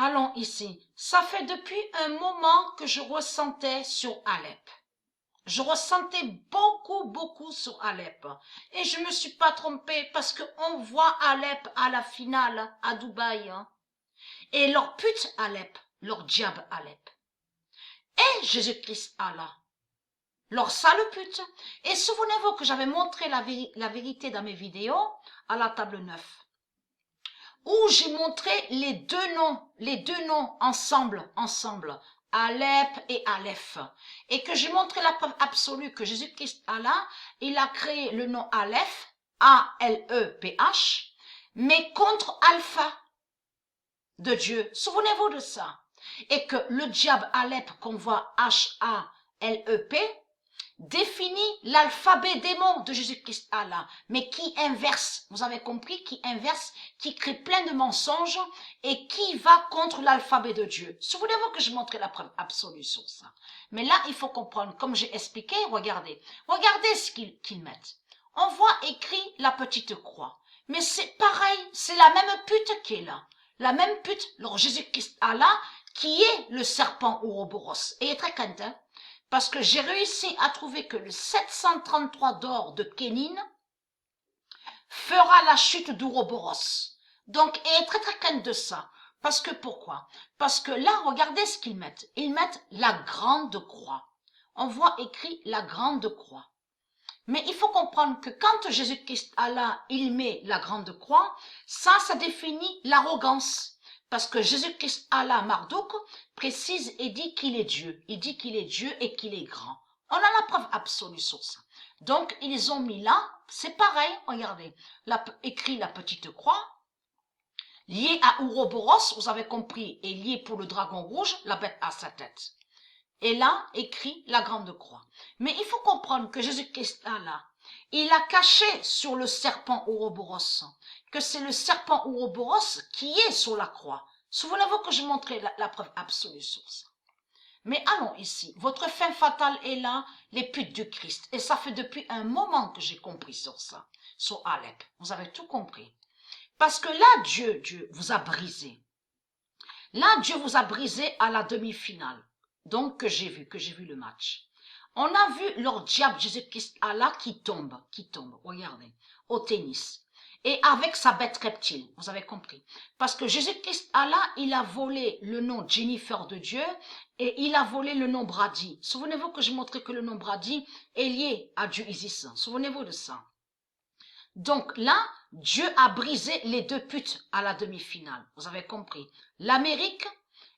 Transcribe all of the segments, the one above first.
Allons ici. Ça fait depuis un moment que je ressentais sur Alep. Je ressentais beaucoup sur Alep. Et je me suis pas trompée parce qu'on voit Alep à la finale à Dubaï. Hein. Et leur pute Alep, leur diable Alep. Et Jésus-Christ Allah, leur sale pute. Et souvenez-vous que j'avais montré la vérité dans mes vidéos à la table 9. Où j'ai montré les deux noms ensemble, Alep et Aleph, et que j'ai montré la preuve absolue que Jésus-Christ Allah, il a créé le nom Aleph, A-L-E-P-H, mais contre Alpha de Dieu. Souvenez-vous de ça. Et que le diable Alep qu'on voit H-A-L-E-P, définit l'alphabet démon de Jésus-Christ Allah, mais qui inverse, vous avez compris, qui inverse, qui crée plein de mensonges et qui va contre l'alphabet de Dieu. Souvenez-vous que je montrais la preuve absolue sur ça. Mais là, il faut comprendre, comme j'ai expliqué, regardez ce qu'ils mettent. On voit écrit la petite croix, mais c'est pareil, c'est la même pute qui est là. La même pute, alors Jésus-Christ Allah, qui est le serpent Ouroboros. Et il est très quentin. Parce que j'ai réussi à trouver que le 733 d'or de Kénine fera la chute d'Ouroboros. Donc, il est très quinte de ça. Parce que pourquoi? Parce que là, regardez ce qu'ils mettent. Ils mettent la grande croix. On voit écrit la grande croix. Mais il faut comprendre que quand Jésus-Christ Allah, il met la grande croix, ça définit l'arrogance. Parce que Jésus-Christ Allah Marduk précise et dit qu'il est Dieu. Il dit qu'il est Dieu et qu'il est grand. On a la preuve absolue sur ça. Donc, ils ont mis là, c'est pareil, regardez, écrit la petite croix, lié à Ouroboros, vous avez compris, et lié pour le dragon rouge, la bête à sa tête. Et là, écrit la grande croix. Mais il faut comprendre que Jésus-Christ Allah, il a caché sur le serpent Ouroboros, que c'est le serpent Ouroboros qui est sur la croix. Souvenez-vous que je montrais la preuve absolue sur ça. Mais allons ici, votre fin fatale est là, les putes du Christ. Et ça fait depuis un moment que j'ai compris sur ça, sur Alep. Vous avez tout compris. Parce que là, Dieu vous a brisé. Là, Dieu vous a brisé à la demi-finale. Donc, que j'ai vu le match. On a vu leur diable Jésus-Christ Allah qui tombe, regardez, au tennis. Et avec sa bête reptile, vous avez compris. Parce que Jésus-Christ Allah, il a volé le nom Jennifer de Dieu et il a volé le nom Brady. Souvenez-vous que je montrais que le nom Brady est lié à Dieu Isis. Souvenez-vous de ça. Donc là, Dieu a brisé les deux putes à la demi-finale. Vous avez compris. L'Amérique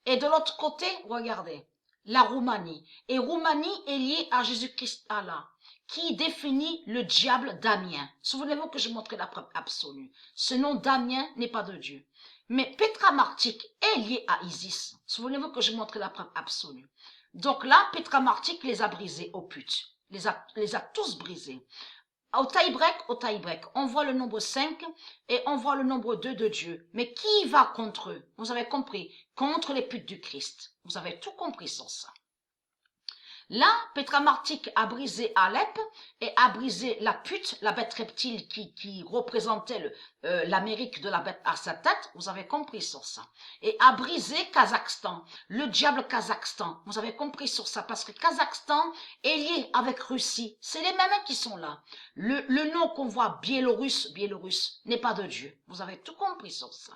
et de l'autre côté, regardez, la Roumanie. Et Roumanie est liée à Jésus-Christ Allah, qui définit le diable Damien. Souvenez-vous que je montrais la preuve absolue. Ce nom Damien n'est pas de Dieu. Mais Petra Martik est lié à Isis. Souvenez-vous que je montrais la preuve absolue. Donc là, Petra Martik les a brisés aux putes. Les a tous brisés. Au tie-break, on voit le nombre 5 et on voit le nombre 2 de Dieu. Mais qui va contre eux? Vous avez compris? Contre les putes du Christ. Vous avez tout compris sur ça. Là, Petra Martik a brisé Alep et a brisé la pute, la bête reptile qui représentait l'Amérique de la bête à sa tête. Vous avez compris sur ça. Et a brisé Kazakhstan, le diable Kazakhstan. Vous avez compris sur ça parce que Kazakhstan est lié avec Russie. C'est les mêmes qui sont là. Le nom qu'on voit Biélorusse n'est pas de Dieu. Vous avez tout compris sur ça.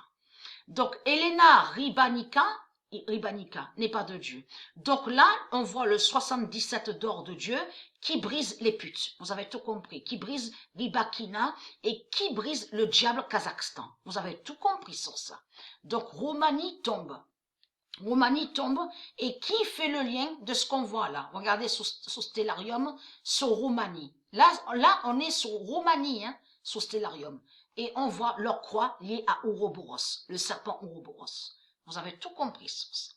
Donc, Elena Ribanica n'est pas de Dieu. Donc là, on voit le 77 d'or de Dieu qui brise les putes. Vous avez tout compris. Qui brise Ribakina et qui brise le diable Kazakhstan. Vous avez tout compris sur ça. Donc, Roumanie tombe. Et qui fait le lien de ce qu'on voit là? Regardez sous Stellarium, sur Roumanie. Là, on est sur Roumanie, hein, sous Stellarium. Et on voit leur croix liée à Ouroboros, le serpent Ouroboros. Vous avez tout compris sur ça.